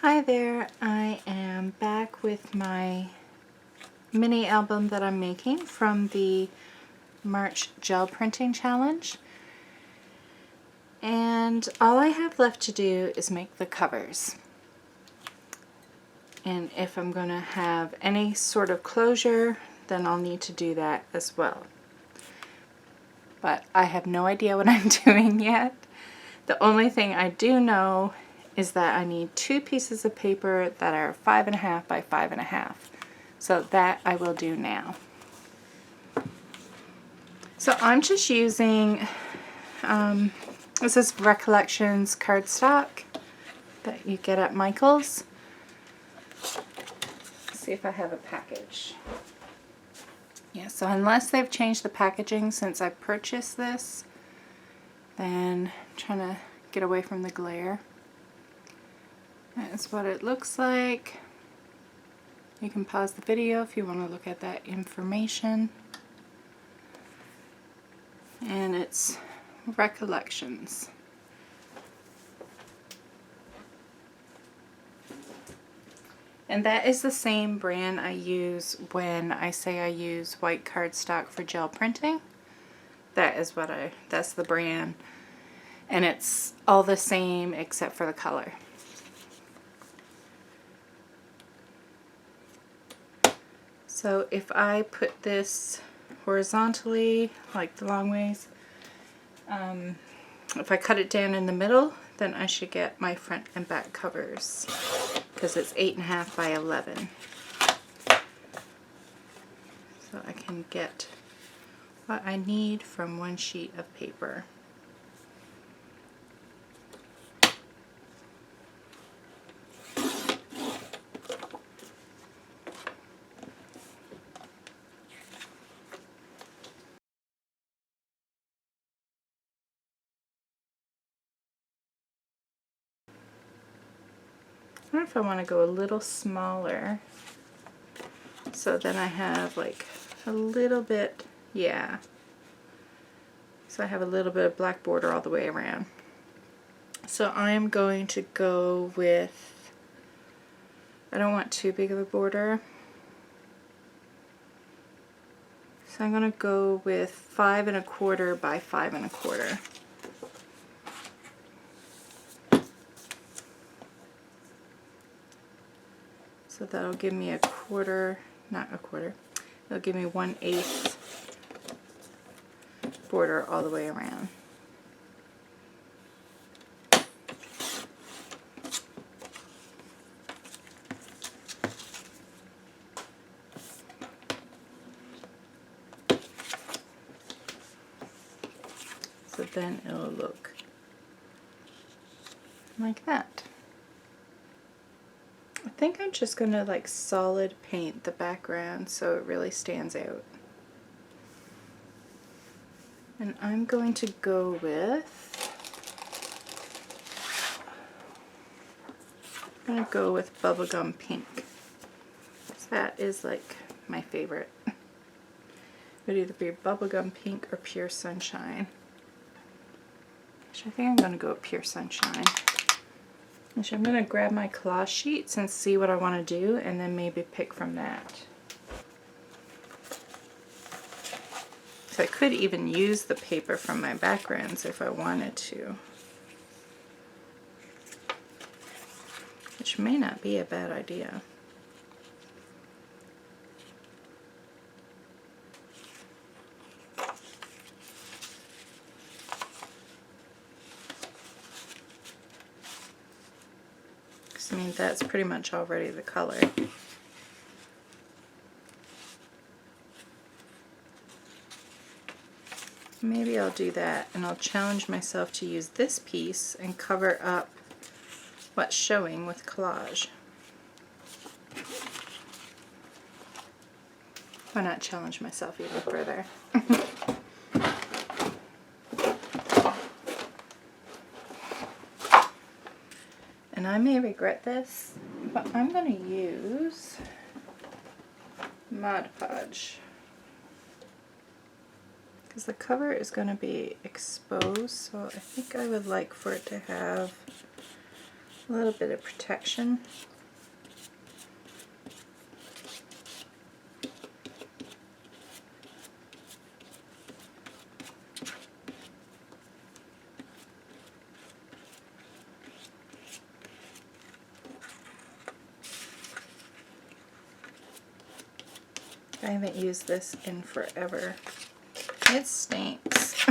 Hi there, I am back with my mini album that I'm making from the March gel printing challenge, and all I have left to do is make the covers. And if I'm going to have any sort of closure, then I'll need to do that as well. But I have no idea what I'm doing yet. The only thing I do know is that I need 2 pieces of paper that are 5.5 by 5.5. So that I will do now. So I'm just using, this is Recollections cardstock that you get at Michael's. Let's see if I have a package. Yeah, so unless they've changed the packaging since I purchased this, then I'm trying to get away from the glare. That's what it looks like. You can pause the video if you want to look at that information. And it's Recollections. And that is the same brand I use when I say I use white cardstock for gel printing. That's the brand. And it's all the same except for the color. So if I put this horizontally, like the long ways, if I cut it down in the middle, then I should get my front and back covers, because it's 8.5 by 11. So I can get what I need from one sheet of paper. I don't know if I want to go a little smaller, so then I have like a little bit, yeah. So I have a little bit of black border all the way around. So I'm going to go with, I don't want too big of a border. So I'm going to go with 5.25 by 5.25. So that'll give me a quarter, not a quarter, it'll give me 1/8 border all the way around. So then it'll look like that. I think I'm just going to like solid paint the background so it really stands out. And I'm going to go with, bubblegum pink. So that is like my favorite. It would either be bubblegum pink or pure sunshine. Actually, I think I'm going to go with pure sunshine. Actually, I'm going to grab my collage sheets and see what I want to do, and then maybe pick from that. So I could even use the paper from my backgrounds if I wanted to, which may not be a bad idea. I mean, that's pretty much already the color. Maybe I'll do that, and I'll challenge myself to use this piece and cover up what's showing with collage. Why not challenge myself even further? And I may regret this, but I'm going to use Mod Podge, because the cover is going to be exposed, so I think I would like for it to have A little bit of protection. I haven't used this in forever. It stinks.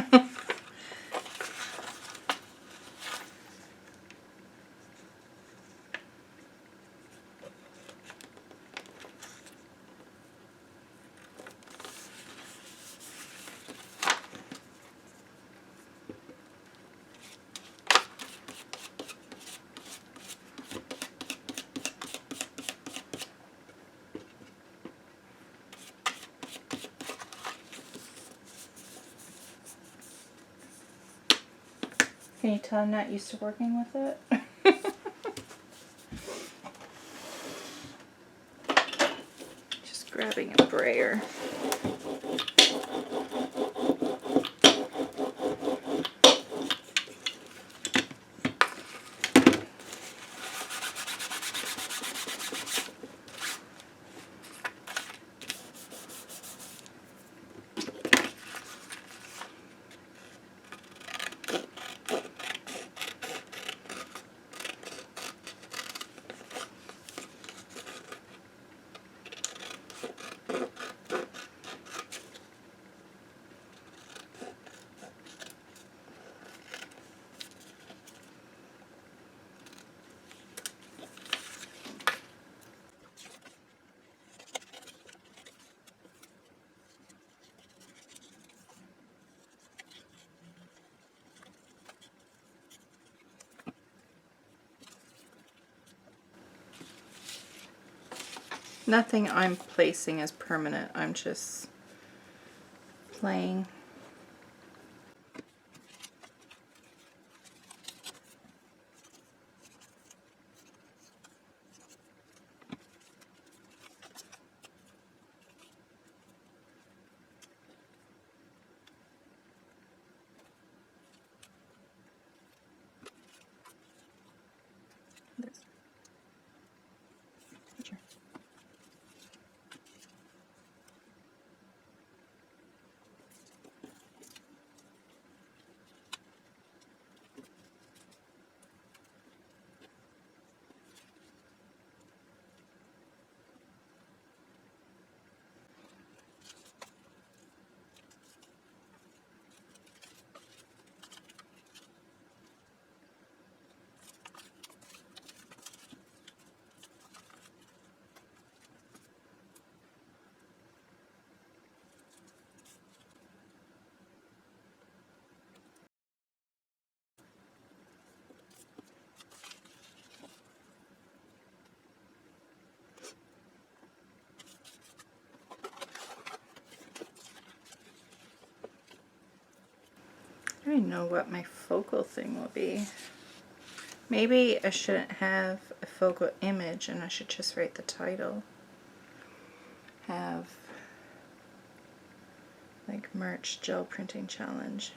Can you tell I'm not used to working with it? Just grabbing a brayer. Nothing I'm placing is permanent. I'm just playing. I don't know what my focal thing will be. Maybe I shouldn't have a focal image and I should just write the title. Have like merch gel printing challenge.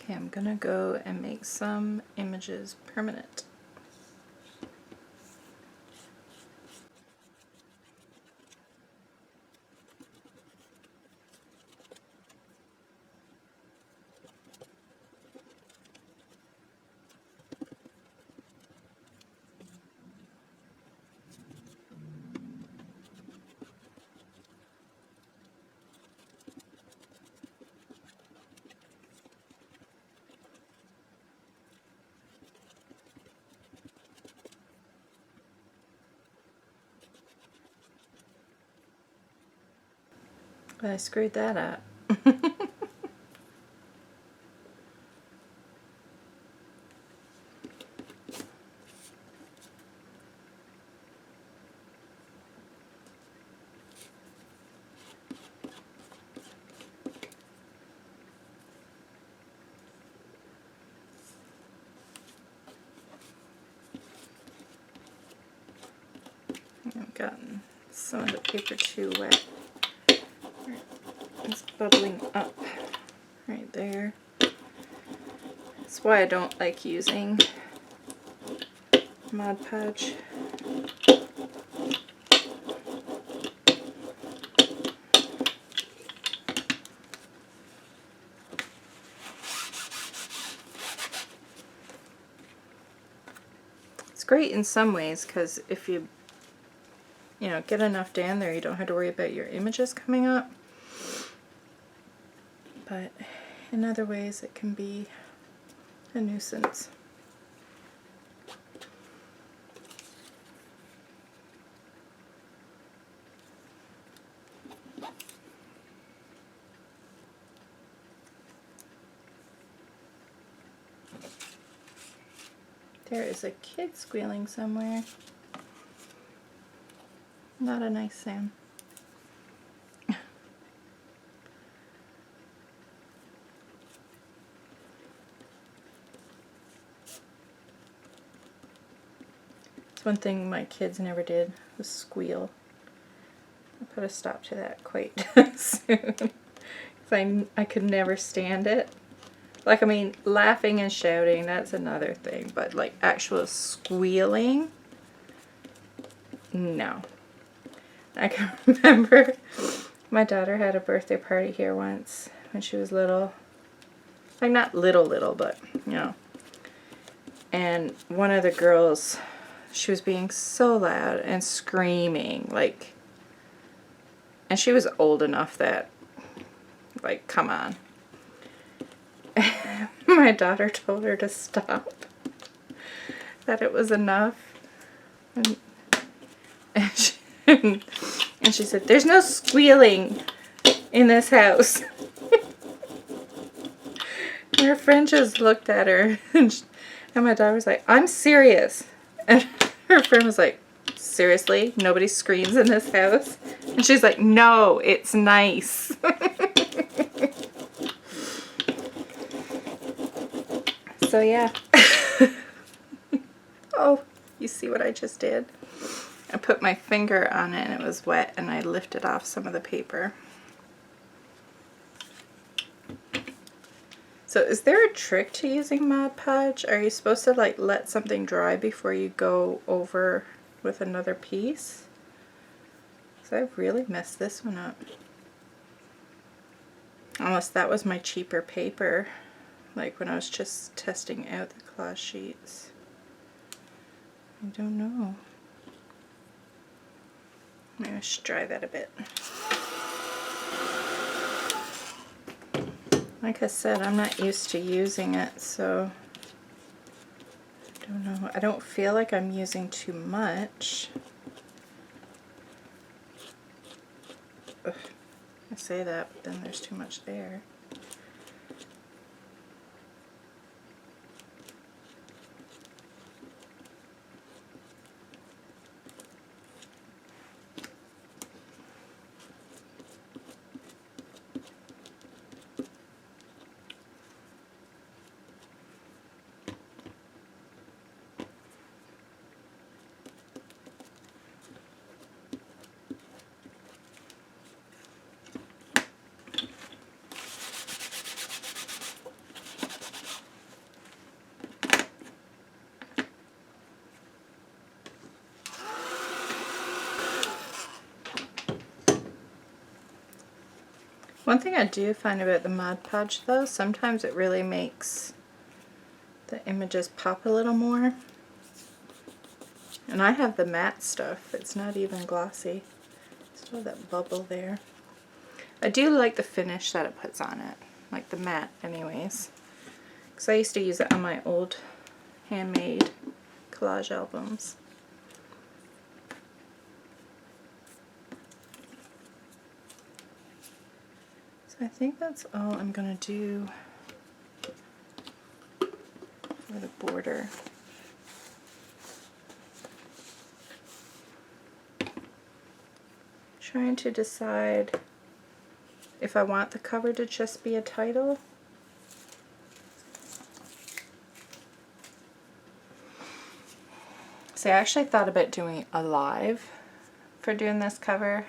Okay, I'm gonna go and make some images permanent. But I screwed that up. I've gotten some of the paper too wet. It's bubbling up right there. That's why I don't like using Mod Podge. It's great in some ways because if you get enough down there, you don't have to worry about your images coming up. But in other ways, it can be a nuisance. There is a kid squealing somewhere. Not a nice sound. It's one thing my kids never did, was squeal. I put a stop to that quite soon. 'Cause I could never stand it. Like, I mean, laughing and shouting, that's another thing. But, like, actual squealing, no. I can remember my daughter had a birthday party here once when she was little. Like, not little, but, And one of the girls, she was being so loud and screaming, like, and she was old enough that, like, come on. My daughter told her to stop, that it was enough. And she said, "There's no squealing in this house." And her friend just looked at her, and my daughter was like, "I'm serious." And her friend was like, "Seriously? Nobody screams in this house?" And she's like, "No, it's nice." So yeah. Oh, you see what I just did? I put my finger on it and it was wet and I lifted off some of the paper. So is there a trick to using Mod Podge? Are you supposed to like let something dry before you go over with another piece? Because I've really messed this one up. Unless that was my cheaper paper, like when I was just testing out the collage sheets. I don't know. Maybe I should dry that a bit. Like I said, I'm not used to using it, so I don't know. I don't feel like I'm using too much. Ugh, I say that, but then there's too much there. One thing I do find about the Mod Podge though, sometimes it really makes the images pop a little more. And I have the matte stuff, it's not even glossy. Still that bubble there. I do like the finish that it puts on it, like the matte anyways. Because I used to use it on my old handmade collage albums. So I think that's all I'm going to do for the border. Trying to decide if I want the cover to just be a title. See, I actually thought about doing a live for doing this cover,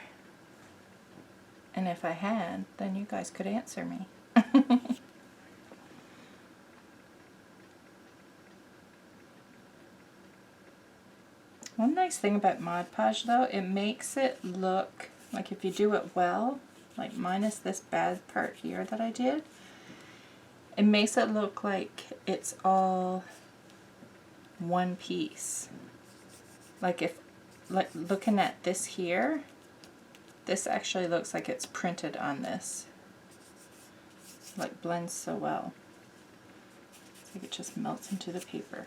and if I had, then you guys could answer me. One nice thing about Mod Podge though, it makes it look like if you do it well, like minus this bad part here that I did, it makes it look like it's all one piece. Like if, like looking at this here, this actually looks like it's printed on this. Like blends so well. It's like it just melts into the paper.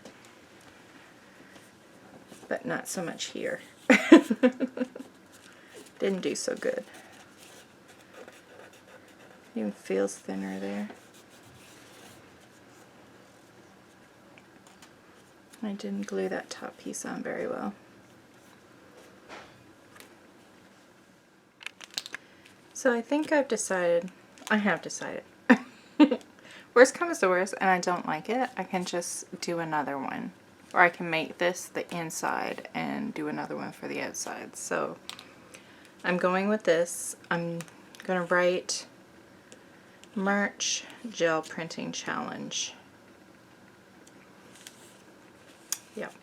But not so much here. Didn't do so good. Even feels thinner there. I didn't glue that top piece on very well. So I think I've decided, I have decided. Worst comes to worst and I don't like it, I can just do another one. Or I can make this the inside and do another one for the outside. So I'm going with this. I'm going to write Merch Gel Printing Challenge. Yep.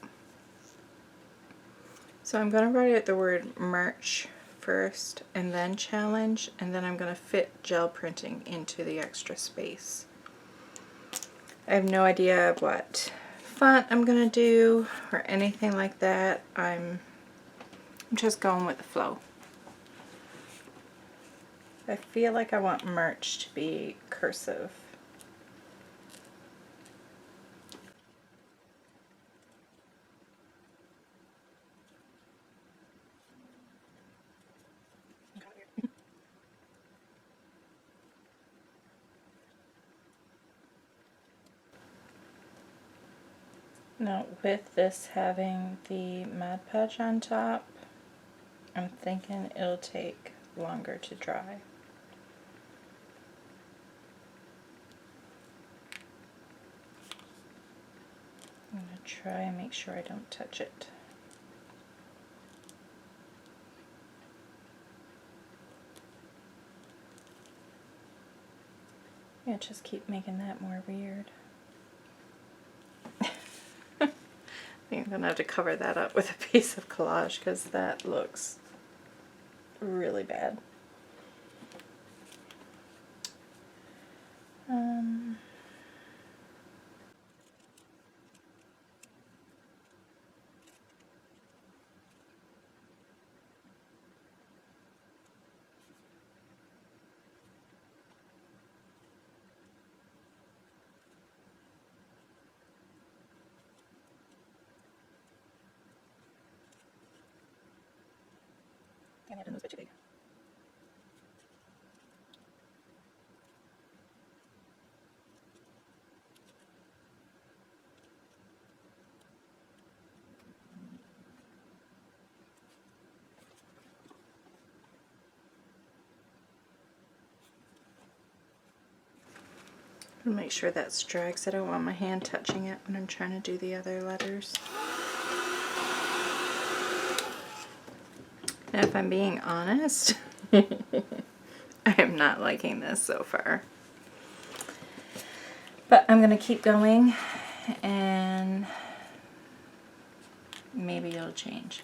So I'm going to write out the word merch first and then challenge, and then I'm going to fit gel printing into the extra space. I have no idea what font I'm going to do or anything like that. I'm just going with the flow. I feel like I want merch to be cursive. Now with this having the Mod Podge on top, I'm thinking it'll take longer to dry. I'm going to try and make sure I don't touch it. Yeah, just keep making that more weird. I think I'm going to have to cover that up with a piece of collage because that looks really bad. Yeah, that was a bit too big. I'll make sure that's dry because I don't want my hand touching it when I'm trying to do the other letters. And if I'm being honest, I am not liking this so far. But I'm going to keep going and maybe it'll change.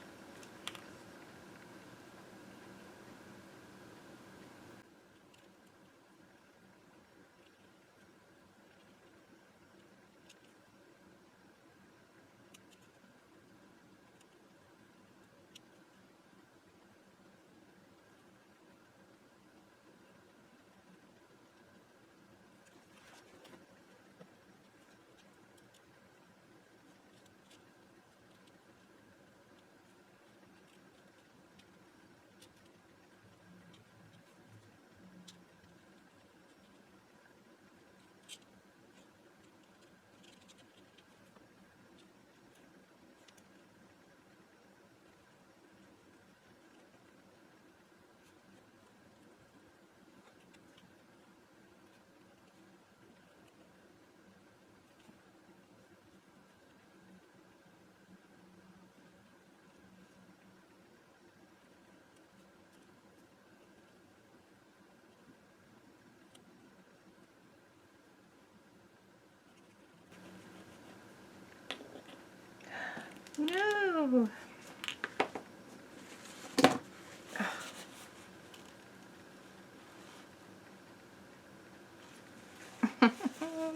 no.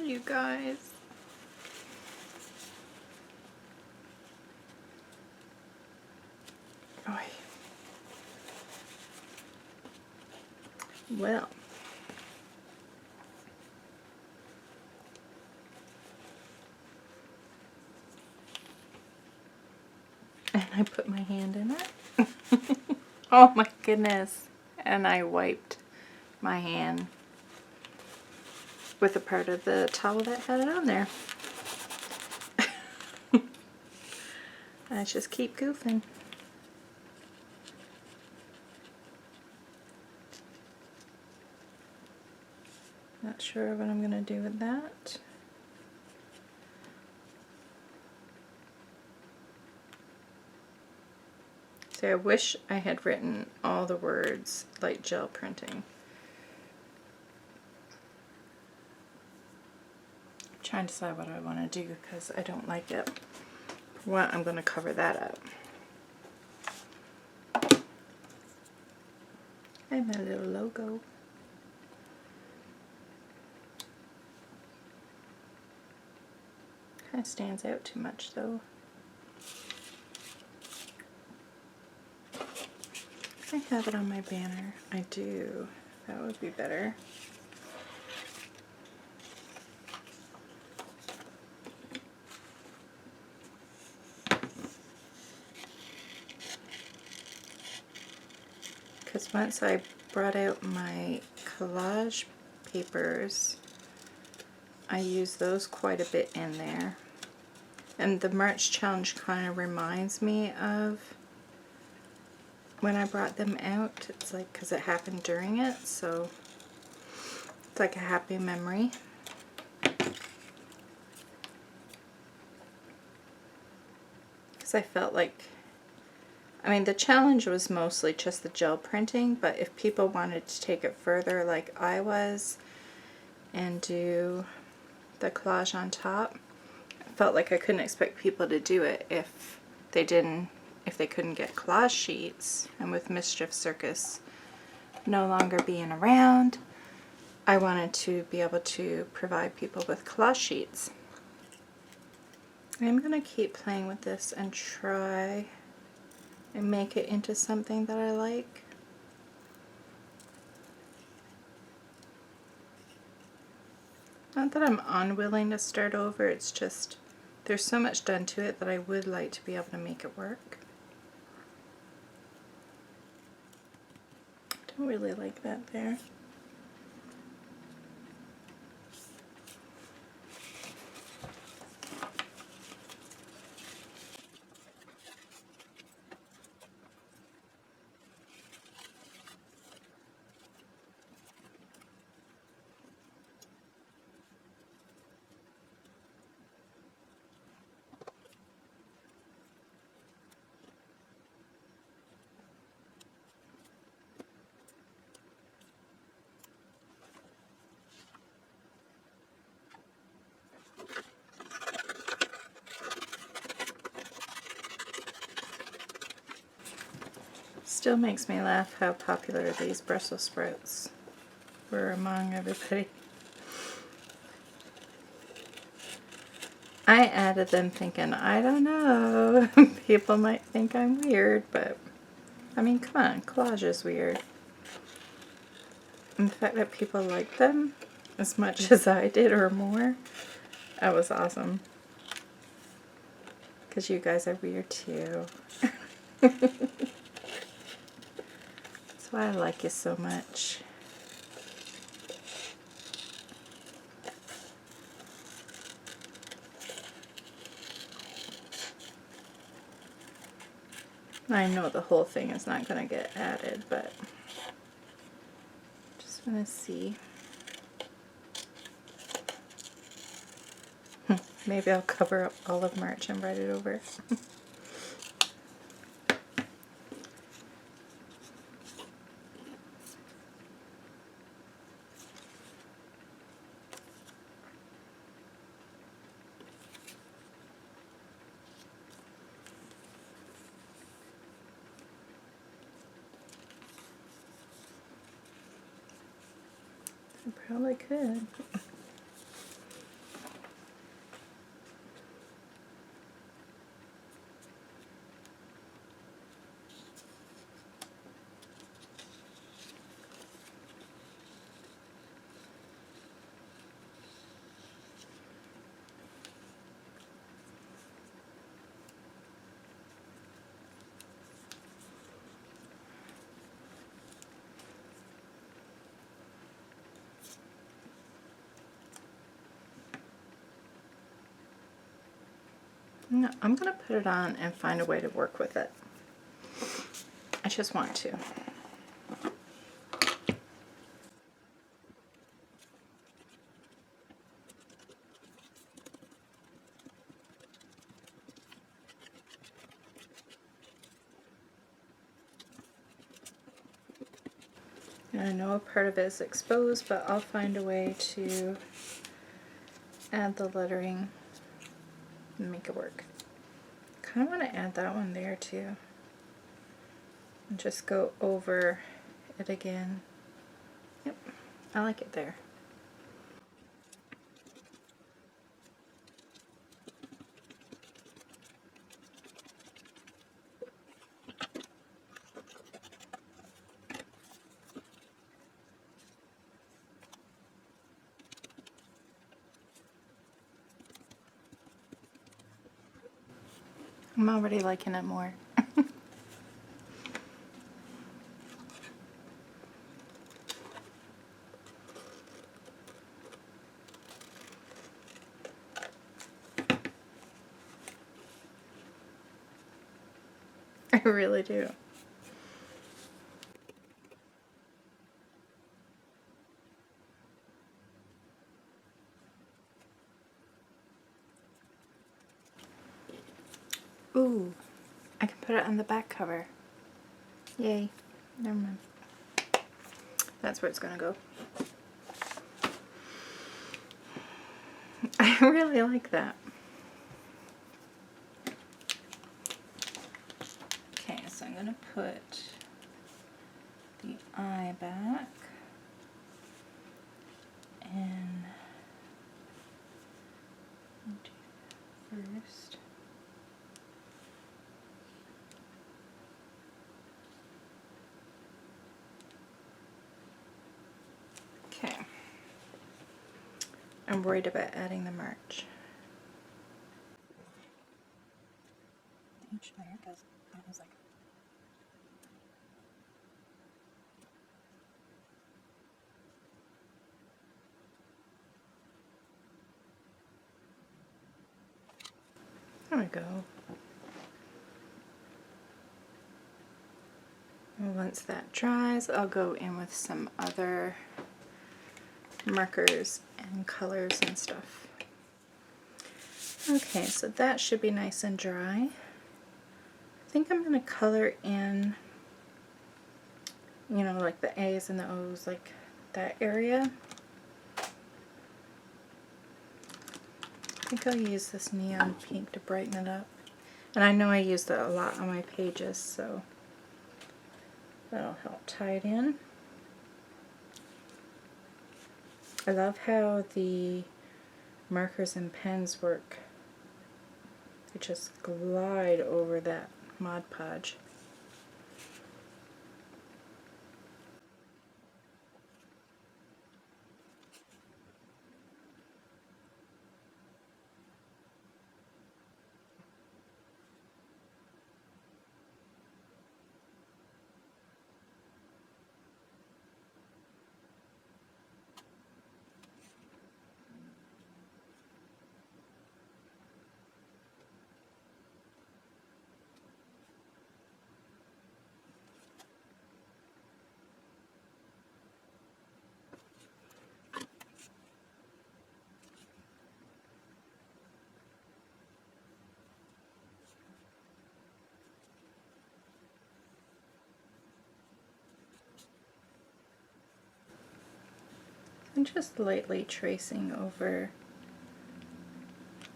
You guys. Oy. Well. And I put my hand in it. Oh my goodness. And I wiped my hand with a part of the towel that had it on there. I just keep goofing. Not sure what I'm gonna do with that. So I wish I had written all the words like gel printing. I'm trying to decide what I want to do because I don't like it. Well, I'm going to cover that up. And my little logo. Kind of stands out too much though. I have it on my banner. I do. That would be better. Because once I brought out my collage papers, I use those quite a bit in there. And the March challenge kind of reminds me of when I brought them out. It's like, because it happened during it, so it's like a happy memory. Because I felt like, I mean, the challenge was mostly just the gel printing, but if people wanted to take it further like I was and do the collage on top, I felt like I couldn't expect people to do it if they couldn't get collage sheets. And with Mischief Circus no longer being around, I wanted to be able to provide people with collage sheets. I'm going to keep playing with this and try and make it into something that I like. Not that I'm unwilling to start over, it's just there's so much done to it that I would like to be able to make it work. I don't really like that there. Still makes me laugh how popular these Brussels sprouts were among everybody. I added them thinking, I don't know, people might think I'm weird, but I mean, come on, collage is weird. And the fact that people like them as much as I did or more, that was awesome. Because you guys are weird too. That's why I like you so much. I know the whole thing is not going to get added, but just want to see. Maybe I'll cover up all of March and write it over. probably could. No, I'm going to put it on and find a way to work with it. I just want to. And I know a part of it is exposed, but I'll find a way to add the lettering and make it work. Kind of want to add that one there too. And just go over it again. Yep, I like it there. I'm already liking it more. I really do. Ooh, I can put it on the back cover. Yay. Never mind. That's where it's gonna go. I really like that. Okay, so I'm gonna put the eye back and do that first. Okay. I'm worried about adding the march. There we go. And once that dries, I'll go in with some other markers and colors and stuff. Okay, so that should be nice and dry. I think I'm going to color in, you know, like the A's and the O's, like that area. I think I'll use this neon pink to brighten it up. And I know I used it a lot on my pages, so that'll help tie it in. I love how the markers and pens work. They just glide over that Mod Podge. I'm just lightly tracing over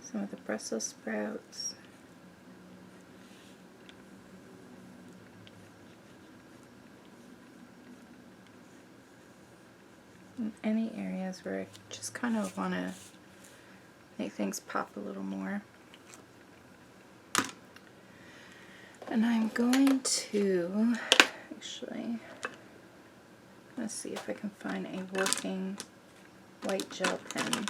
some of the Brussels sprouts. any areas where I just kind of want to make things pop a little more. And I'm going to, actually, let's see if I can find a working white gel pen.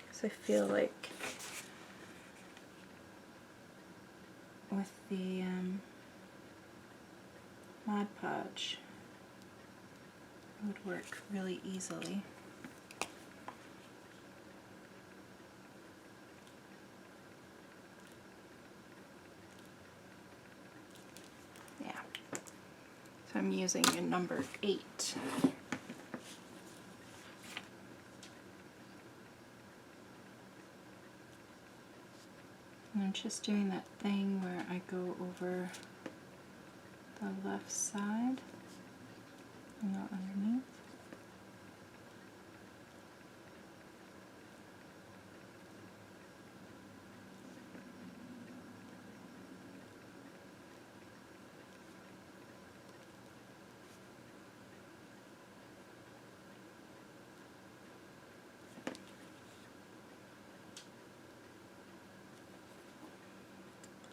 Because I feel like with the Mod Podge, it would work really easily. Yeah. So I'm using a number 8. And I'm just doing that thing where I go over the left side and not underneath.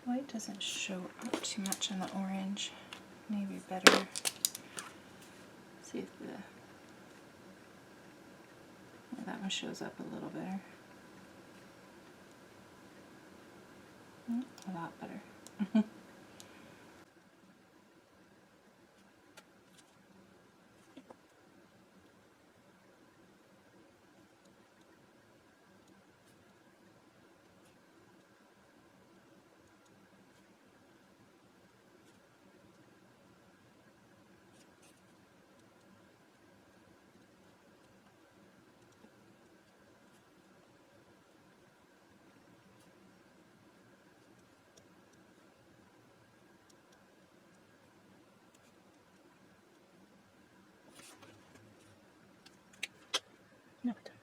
White doesn't show up too much on the orange. Maybe better. See if the, yeah, that one shows up a little better. A lot better. No, it doesn't.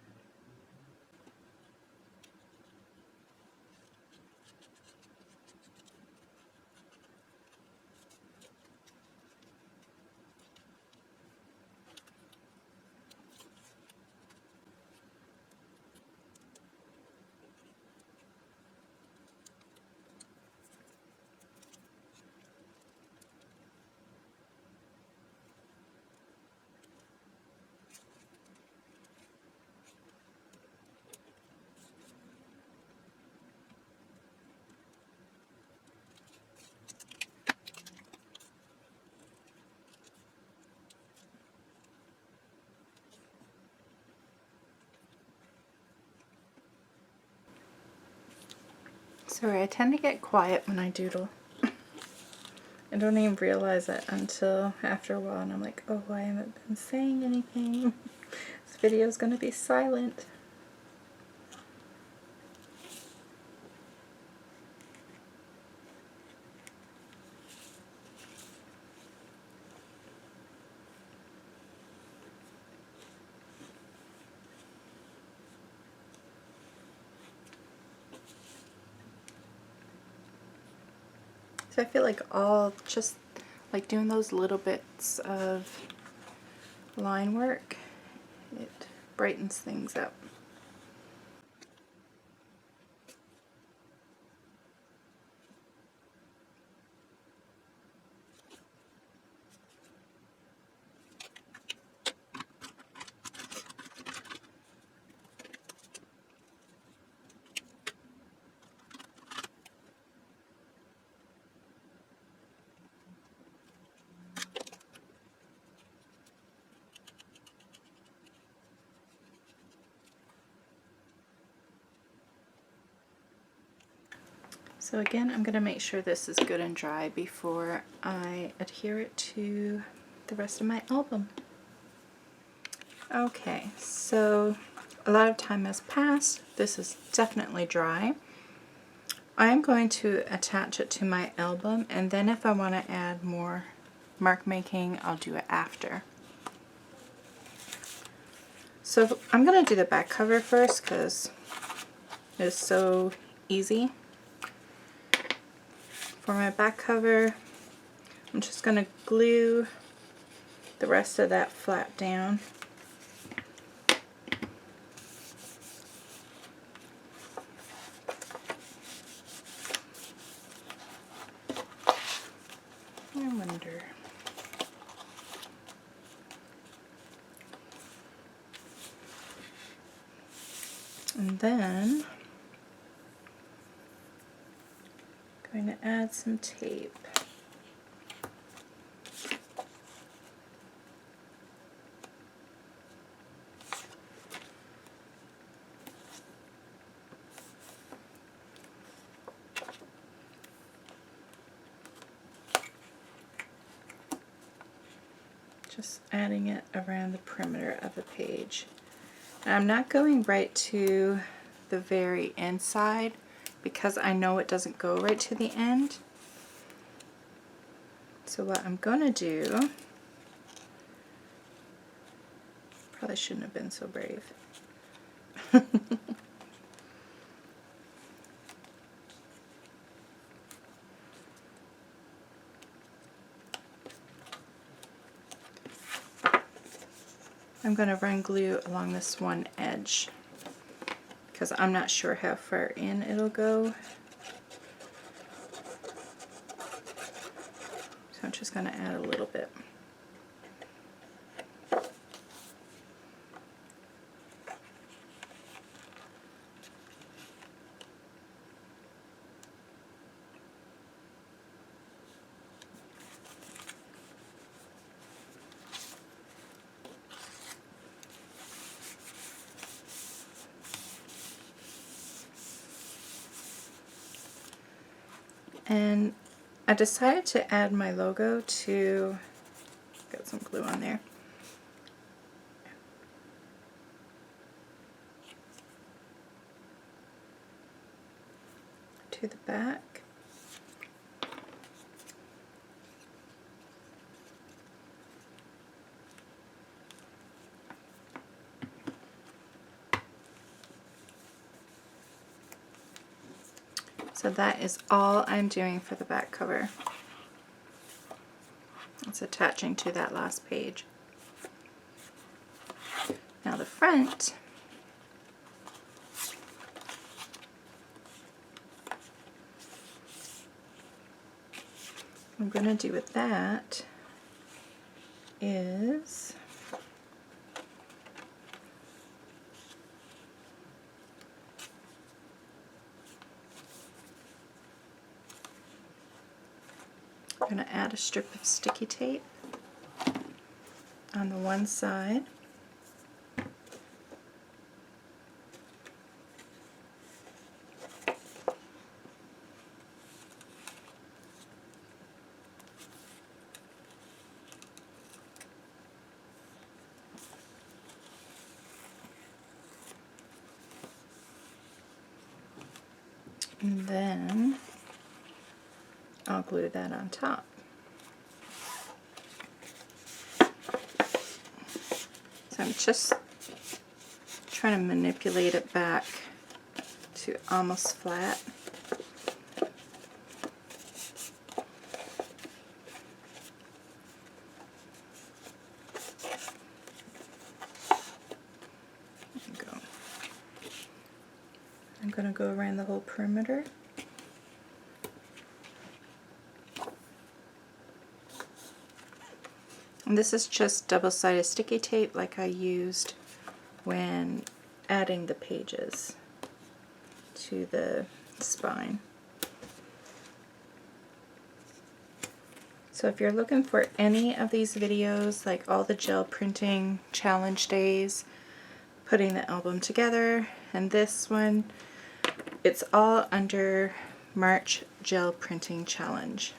Sorry, I tend to get quiet when I doodle. I don't even realize it until after a while, and I'm like, oh, I haven't been saying anything. This video is going to be silent. So I feel like just like doing those little bits of line work, it brightens things up. So again, I'm going to make sure this is good and dry before I adhere it to the rest of my album. Okay, so a lot of time has passed. This is definitely dry. I'm going to attach it to my album, and then if I want to add more mark making, I'll do it after. So I'm going to do the back cover first because it's so easy. For my back cover, I'm just going to glue the rest of that flap down. I wonder. And then I'm going to add some tape. Just adding it around the perimeter of the page. And I'm not going right to the very inside because I know it doesn't go right to the end. So what I'm going to do, probably shouldn't have been so brave. I'm going to run glue along this one edge because I'm not sure how far in it'll go. So I'm just going to add a little bit. And I decided to add my logo to, got some glue on there, to the back. So that is all I'm doing for the back cover. It's attaching to that last page. Now the front, what I'm going to do with that is I'm going to add a strip of sticky tape on the one side. And then I'll glue that on top. So I'm just trying to manipulate it back to almost flat. There you go. I'm going to go around the whole perimeter. And this is just double-sided sticky tape like I used when adding the pages to the spine. So if you're looking for any of these videos, like all the gel printing challenge days, putting the album together, and this one, it's all under March Gel Printing Challenge.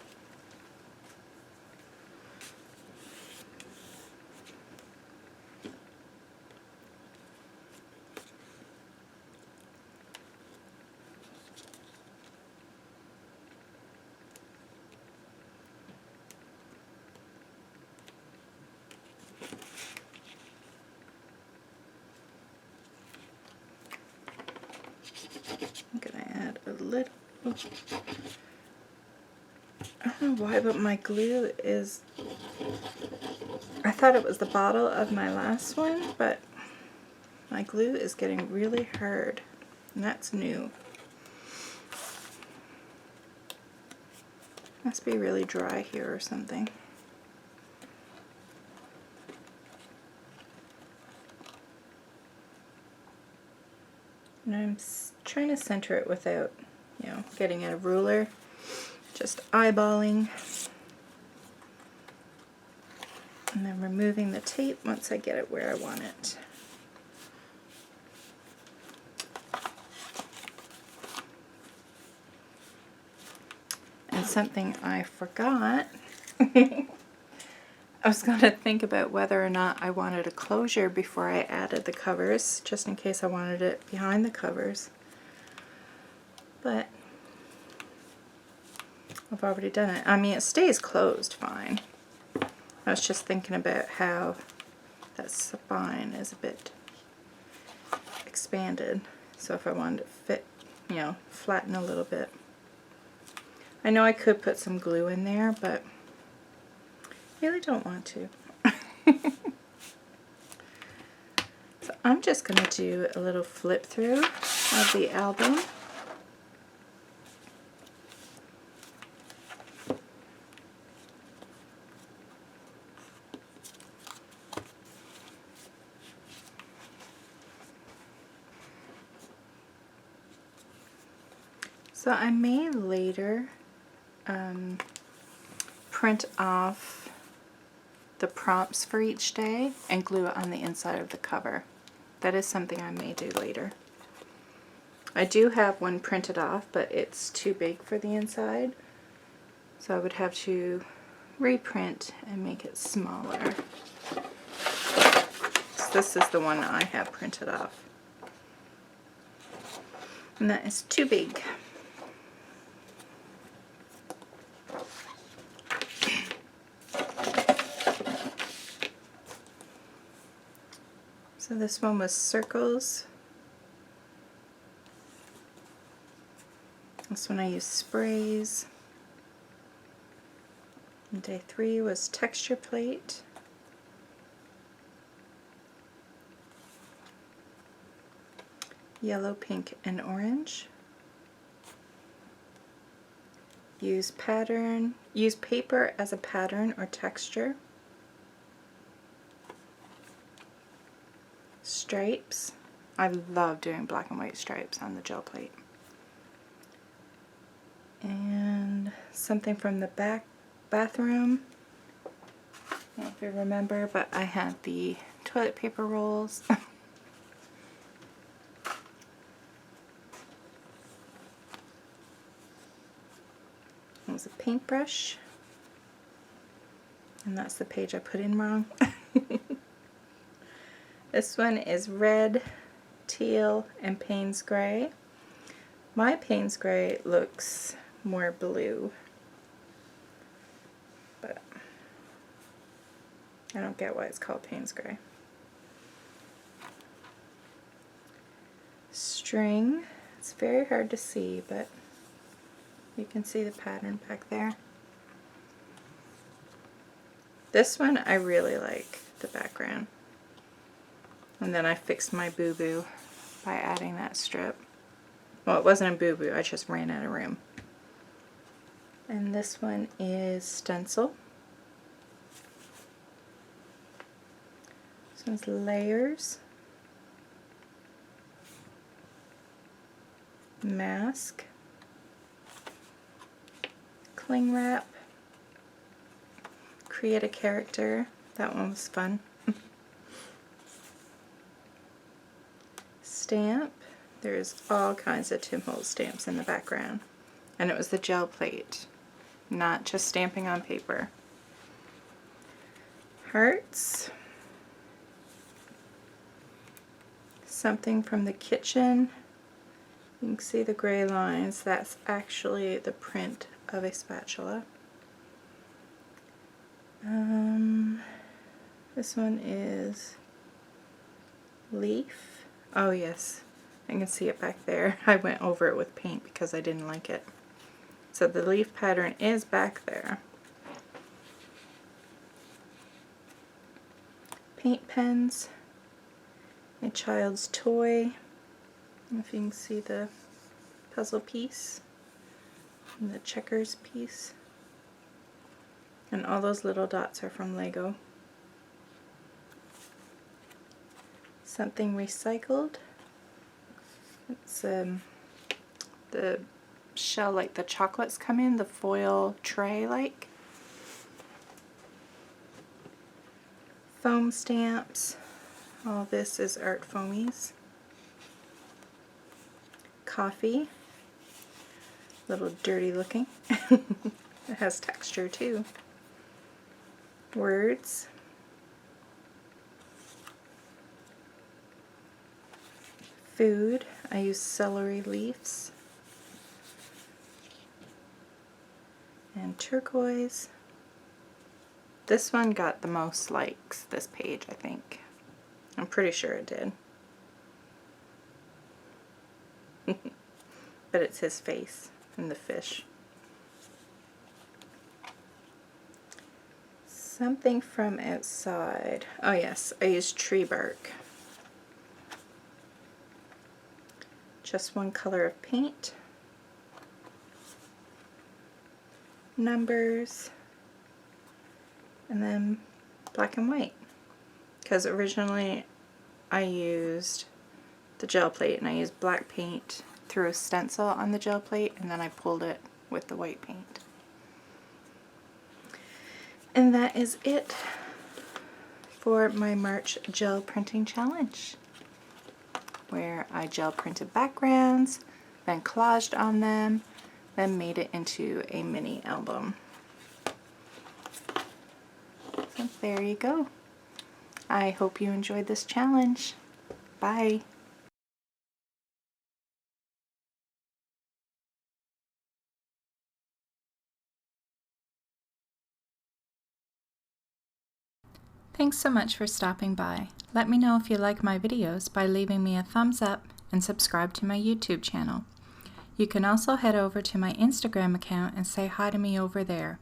I'm going to add a little I don't know why, but my glue is, I thought it was the bottle of my last one, but my glue is getting really hard, and that's new. Must be really dry here or something. And I'm trying to center it without, you know, getting a ruler, just eyeballing. And then removing the tape once I get it where I want it. And something I forgot, I was going to think about whether or not I wanted a closure before I added the covers, just in case I wanted it behind the covers. But I've already done it. I mean, it stays closed fine. I was just thinking about how that spine is a bit expanded. So if I wanted to fit, you know, flatten a little bit. I know I could put some glue in there, but I really don't want to. So I'm just going to do a little flip through of the album. So I may later print off the prompts for each day and glue it on the inside of the cover. That is something I may do later. I do have one printed off, but it's too big for the inside, so I would have to reprint and make it smaller. So this is the one I have printed off, and that is too big. So this one was circles. This one I used sprays. And day 3 was texture plate. Yellow, pink, and orange. Use paper as a pattern or texture. Stripes. I love doing black and white stripes on the gel plate. And something from the bathroom. I don't know if you remember, but I had the toilet paper rolls. It was a paintbrush. And that's the page I put in wrong. This one is red, teal, and Payne's gray. My Payne's gray looks more blue, but I don't get why it's called Payne's gray. String. It's very hard to see, but you can see the pattern back there. This one I really like the background. And then I fixed my boo-boo by adding that strip. Well, it wasn't a boo-boo, I just ran out of room. And this one is stencil. This one's layers. Mask. Cling wrap. Create a character. That one was fun. Stamp. There's all kinds of Tim Holtz stamps in the background. And it was the gel plate, not just stamping on paper. Hearts. Something from the kitchen. You can see the gray lines. That's actually the print of a spatula. This one is leaf. Oh yes, I can see it back there. I went over it with paint because I didn't like it. So the leaf pattern is back there. Paint pens, a child's toy. I don't know if you can see the puzzle piece and the checkers piece. And all those little dots are from Lego. Something recycled. It's the shell like the chocolates come in, the foil tray like. Foam stamps. All this is art foamies. Coffee. A little dirty looking. It has texture too. Words. Food. I use celery leaves. And turquoise. This one got the most likes, this page, I think. I'm pretty sure it did. But it's his face and the fish. Something from outside. Oh yes, I used tree bark. Just one color of paint. Numbers. And then black and white. Because originally I used the gel plate and I used black paint through a stencil on the gel plate and then I pulled it with the white paint. And that is it for my March gel printing challenge, where I gel printed backgrounds, then collaged on them, then made it into a mini album. So there you go. I hope you enjoyed this challenge. Bye. Thanks so much for stopping by. Let me know if you like my videos by leaving me a thumbs up and subscribe to my YouTube channel. You can also head over to my Instagram account and say hi to me over there.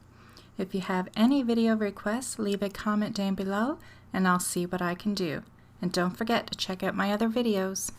If you have any video requests, leave a comment down below and I'll see what I can do. And don't forget to check out my other videos.